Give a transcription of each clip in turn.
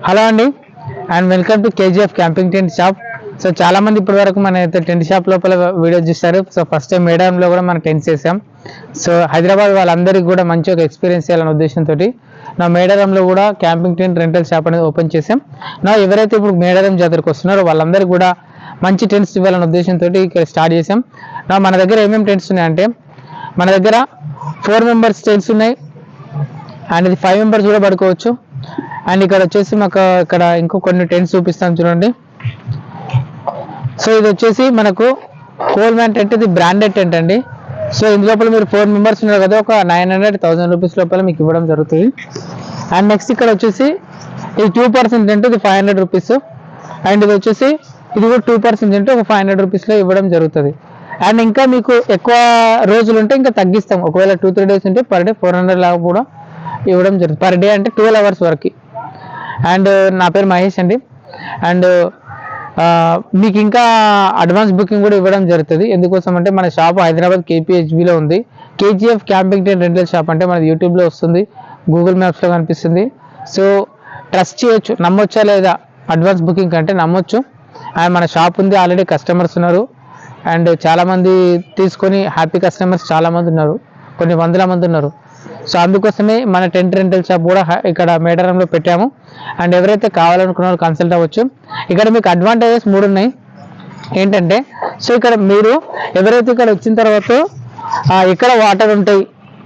Hello అండి and welcome to KGF camping tent shop. So చాలా మంది ఇప్పటి వరకు మన అయితే టెంట్ షాప్ లోపల వీడియో చూస్తారు. సో ఫస్ట్ టైం మేడారంలో కూడా మనం టెంట్స్ చేసాం. సో హైదరాబాద్ వాళ్ళందరికీ కూడా మంచి ఒక ఎక్స్పీరియన్స్ చేయాలనే ఉద్దేశంతో నా మేడారంలో కూడా క్యాంపింగ్ టెంట్ రెంటల్ షాప్ అనేది ఓపెన్ చేసాం. నా ఎవరైతే ఇప్పుడు మేడారం జాతరకు వస్తున్నారో వాళ్ళందరికీ కూడా మంచి టెంట్స్ ఇవ్వాలనే ఉద్దేశంతో ఇక్కడ స్టార్ట్ చేసాం. నా మన దగ్గర ఏమేమి టెంట్స్ ఉన్నాయంటే మన దగ్గర 4 మెంబర్స్ టెంట్స్ ఉన్నాయి అండ్ ఇది 5 మెంబర్స్ కూడా పడుకోవచ్చు. అండ్ ఇక్కడ వచ్చేసి మాకు ఇక్కడ ఇంకో కొన్ని టెంట్స్ చూపిస్తాను చూడండి. సో ఇది వచ్చేసి మనకు కోల్మ్యాన్ టెంట్, ఇది బ్రాండెడ్ టెంట్ అండి. సో ఇందులోపల మీరు 4 మెంబర్స్ ఉన్నారు కదా, ఒక 900-1000 రూపీస్ లోపల మీకు ఇవ్వడం జరుగుతుంది. అండ్ నెక్స్ట్ ఇక్కడ వచ్చేసి ఇది 2% టెంట్, ఇది 500 రూపీస్. అండ్ ఇది వచ్చేసి ఇది కూడా 2% టెంట్, ఒక 500 రూపీస్లో ఇవ్వడం జరుగుతుంది. అండ్ ఇంకా మీకు ఎక్కువ రోజులు ఉంటే ఇంకా తగ్గిస్తాం. ఒకవేళ 2-3 డేస్ ఉంటే పర్ డే 400 లాగా కూడా ఇవ్వడం జరుగుతుంది. పర్ డే అంటే 12 అవర్స్ వరకు. అండ్ నా పేరు మహేష్ అండి. అండ్ మీకు ఇంకా అడ్వాన్స్ బుకింగ్ కూడా ఇవ్వడం జరుగుతుంది. ఎందుకోసం అంటే మన షాప్ హైదరాబాద్ కేపీహెచ్బిలో ఉంది. KGF camping tent rental shop అంటే మన యూట్యూబ్లో వస్తుంది, గూగుల్ మ్యాప్స్లో కనిపిస్తుంది. సో ట్రస్ట్ చేయొచ్చు, నమ్మొచ్చా లేదా అడ్వాన్స్ బుకింగ్ కంటే నమ్మొచ్చు. అండ్ మన షాప్ ఉంది, ఆల్రెడీ కస్టమర్స్ ఉన్నారు. అండ్ చాలామంది తీసుకొని హ్యాపీ కస్టమర్స్ చాలామంది ఉన్నారు, కొన్ని వందల మంది ఉన్నారు. సో అందుకోసమే మన టెంట్ రెంటల్ షాప్ కూడా ఇక్కడ మేడారంలో పెట్టాము. అండ్ ఎవరైతే కావాలనుకున్నారో కన్సల్ట్ అవ్వచ్చు. ఇక్కడ మీకు అడ్వాంటేజెస్ 3 ఉన్నాయి. ఏంటంటే సో ఇక్కడ మీరు ఎవరైతే ఇక్కడ వచ్చిన తర్వాత ఇక్కడ వాటర్ ఉంటాయి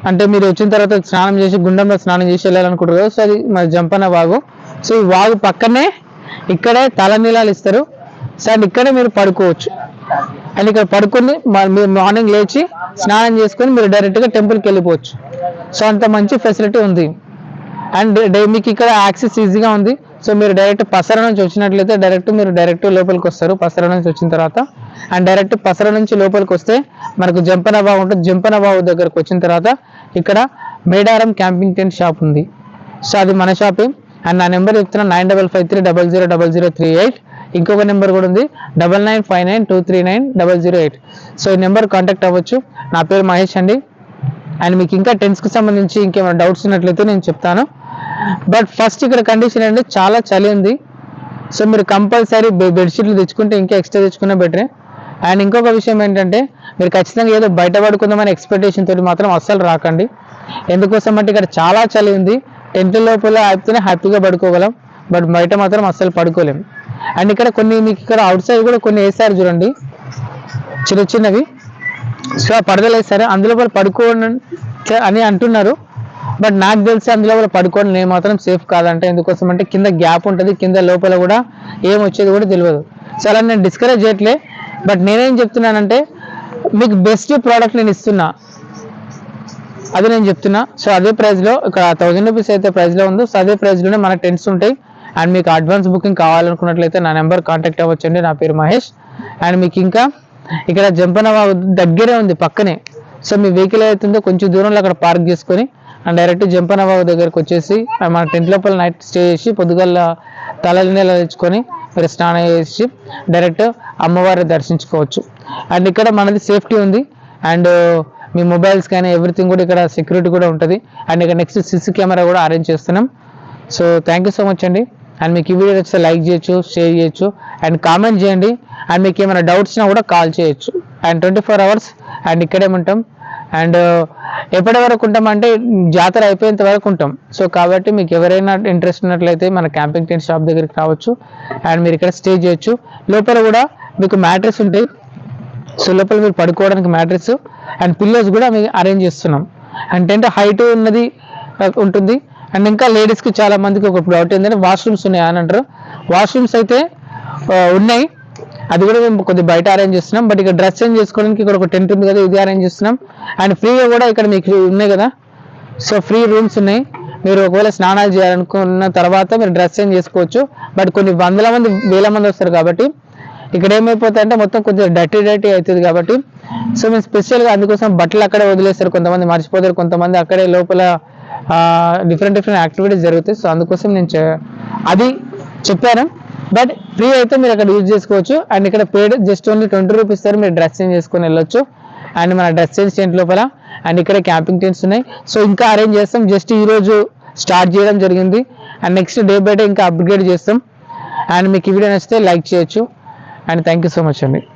అంటే మీరు వచ్చిన తర్వాత స్నానం చేసి గుండంలో స్నానం చేసి వెళ్ళాలనుకుంటారు కదా, సో అది మరి జంపన్న వాగు. సో ఈ వాగు పక్కనే ఇక్కడే తలనీలాలు ఇస్తారు. సో అండ్ ఇక్కడే మీరు పడుకోవచ్చు. అండ్ ఇక్కడ పడుకొని మీరు మార్నింగ్ లేచి స్నానం చేసుకొని మీరు డైరెక్ట్గా టెంపుల్కి వెళ్ళిపోవచ్చు. సో అంత మంచి ఫెసిలిటీ ఉంది. అండ్ మీకు ఇక్కడ యాక్సెస్ ఈజీగా ఉంది. సో మీరు డైరెక్ట్ పసర నుంచి వచ్చినట్లయితే మీరు డైరెక్ట్ లోపలికి వస్తారు. పసర నుంచి వచ్చిన తర్వాత అండ్ డైరెక్ట్ పసర నుంచి లోపలికి వస్తే మనకు జంపన బావు ఉంటుంది. జంపన బావు దగ్గరకు వచ్చిన తర్వాత ఇక్కడ మేడారం క్యాంపింగ్ టెంట్ షాప్ ఉంది. సో అది మన షాపే. అండ్ నా నెంబర్ చెప్తున్నా 9553000038. ఇంకొక నెంబర్ కూడా ఉంది 9959239008. సో ఈ నెంబర్ కాంటాక్ట్ అవ్వచ్చు. నా పేరు మహేష్ అండి. అండ్ మీకు ఇంకా టెంట్స్కి సంబంధించి ఇంకేమైనా డౌట్స్ ఉన్నట్లయితే నేను చెప్తాను. బట్ ఫస్ట్ ఇక్కడ కండిషన్ ఏంటంటే చాలా చలి ఉంది. సో మీరు కంపల్సరీ బెడ్షీట్లు తెచ్చుకుంటే ఇంకా ఎక్స్ట్రా తెచ్చుకున్నా బెటరే. అండ్ ఇంకొక విషయం ఏంటంటే మీరు ఖచ్చితంగా ఏదో బయట పడుకుందామని ఎక్స్పెక్టేషన్ తోటి మాత్రం అస్సలు రాకండి. ఎందుకోసం అంటే ఇక్కడ చాలా చలి ఉంది. టెంట్ లోపల ఆపితేనే హ్యాపీగా పడుకోగలం, బట్ బయట మాత్రం అస్సలు పడుకోలేము. అండ్ ఇక్కడ మీకు ఇక్కడ అవుట్ సైడ్ కూడా కొన్ని వేసారు చూడండి, చిన్న చిన్నవి. సో ఆ పడదలు వేస్తారు, అందులో పడుకోండి అని అంటున్నారు. బట్ నాకు తెలిసి అందులో పడుకోండి నేను మాత్రం సేఫ్ కాదంటే. ఎందుకోసం అంటే కింద గ్యాప్ ఉంటుంది, కింద లోపల కూడా ఏం వచ్చేది కూడా తెలియదు. సో అలా నేను డిస్కరేజ్ చేయట్లే. బట్ నేనేం చెప్తున్నానంటే మీకు బెస్ట్ ప్రోడక్ట్ నేను ఇస్తున్నా, అది నేను చెప్తున్నా. సో అదే ప్రైస్లో ఇక్కడ 1000 రూపీస్ అయితే ప్రైస్లో ఉందో, సో అదే ప్రైస్లోనే మన టెంట్స్ ఉంటాయి. అండ్ మీకు అడ్వాన్స్ బుకింగ్ కావాలనుకున్నట్లయితే నా నెంబర్ కాంటాక్ట్ అవ్వచ్చండి. నా పేరు మహేష్. అండ్ మీకు ఇంకా ఇక్కడ జంపన దగ్గరే ఉంది, పక్కనే. సో మీ వెహికల్ అవుతుందో కొంచెం దూరంలో అక్కడ పార్క్ చేసుకొని అండ్ డైరెక్ట్ జంపన బాబు దగ్గరకు వచ్చేసి మన టెంట్ లోపల నైట్ స్టే చేసి పొద్దుగల తలనీళ్ళు తెచ్చుకొని మీరు స్నానం చేసి డైరెక్ట్ అమ్మవారిని దర్శించుకోవచ్చు. అండ్ ఇక్కడ మనది సేఫ్టీ ఉంది. అండ్ మీ మొబైల్స్ కానీ ఎవ్రీథింగ్ కూడా ఇక్కడ సెక్యూరిటీ కూడా ఉంటుంది. అండ్ ఇక్కడ నెక్స్ట్ సిసి కెమెరా కూడా అరేంజ్ చేస్తున్నాం. So thank you so much అండి. అండ్ మీకు ఈ వీడియో వస్తే లైక్ చేయొచ్చు, షేర్ చేయొచ్చు అండ్ కామెంట్ చేయండి. అండ్ మీకు ఏమైనా డౌట్స్ ఉన్నా కూడా కాల్ చేయొచ్చు. అండ్ 24 అవర్స్ అండ్ ఇక్కడే ఉంటాం. అండ్ ఎప్పటి వరకు ఉంటామంటే జాతర అయిపోయేంత వరకు ఉంటాం. సో కాబట్టి మీకు ఎవరైనా ఇంట్రెస్ట్ ఉన్నట్లయితే మన క్యాంపింగ్ టెంట్ షాప్ దగ్గరికి రావచ్చు. అండ్ మీరు ఇక్కడ స్టే చేయొచ్చు. లోపల కూడా మీకు మ్యాట్రెస్ ఉంటాయి. సో లోపల మీరు పడుకోవడానికి మ్యాట్రెస్ అండ్ పిల్లోస్ కూడా మీకు అరేంజ్ చేస్తున్నాం. అండ్ టెంట్ హైట్ ఉన్నది ఉంటుంది. అండ్ ఇంకా లేడీస్కి చాలా మందికి ఒక డౌట్ ఏంటంటే వాష్రూమ్స్ ఉన్నాయి అని అంటారు. వాష్రూమ్స్ అయితే ఉన్నాయి, అది కూడా మేము కొద్దిగా బయట అరేంజ్ చేస్తున్నాం. బట్ ఇక్కడ డ్రెస్ చేంజ్ చేసుకోవడానికి ఇక్కడ ఒక టెంట్ ఉంది కదా, ఇది అరేంజ్ చేస్తున్నాం. అండ్ ఫ్రీగా కూడా ఇక్కడ మీకు ఉన్నాయి కదా, సో ఫ్రీ రూమ్స్ ఉన్నాయి. మీరు ఒకవేళ స్నానాలు చేయాలనుకున్న తర్వాత మీరు డ్రెస్ చేంజ్ చేసుకోవచ్చు. బట్ కొన్ని వందల మంది వేల మంది వస్తారు కాబట్టి ఇక్కడ ఏమైపోతుంది అంటే మొత్తం కొద్దిగా డర్టీ అవుతుంది కాబట్టి సో మేము స్పెషల్గా అందుకోసం బట్టలు అక్కడే వదిలేస్తారు. కొంతమంది మర్చిపోతారు, కొంతమంది అక్కడే లోపల డిఫరెంట్ యాక్టివిటీస్ జరుగుతాయి. సో అందుకోసం నేను అది చెప్పాను. బట్ ఫ్రీ అయితే మీరు అక్కడ యూజ్ చేసుకోవచ్చు. అండ్ ఇక్కడ పేడ్ జస్ట్ ఓన్లీ 20 రూపీస్ సార్ మీరు డ్రెస్ చేంజ్ చేసుకొని వెళ్ళొచ్చు. అండ్ మన డ్రెస్ చేంజ్ టెంట్ లోపల అండ్ ఇక్కడ క్యాంపింగ్ టెంట్స్ ఉన్నాయి. సో ఇంకా అరేంజ్ చేస్తాం. జస్ట్ ఈరోజు స్టార్ట్ చేయడం జరిగింది. And next day by day ఇంకా అప్గ్రేడ్ చేస్తాం. అండ్ మీకు ఈ వీడియో నచ్చితే లైక్ చేయొచ్చు. And thank you so much అండి.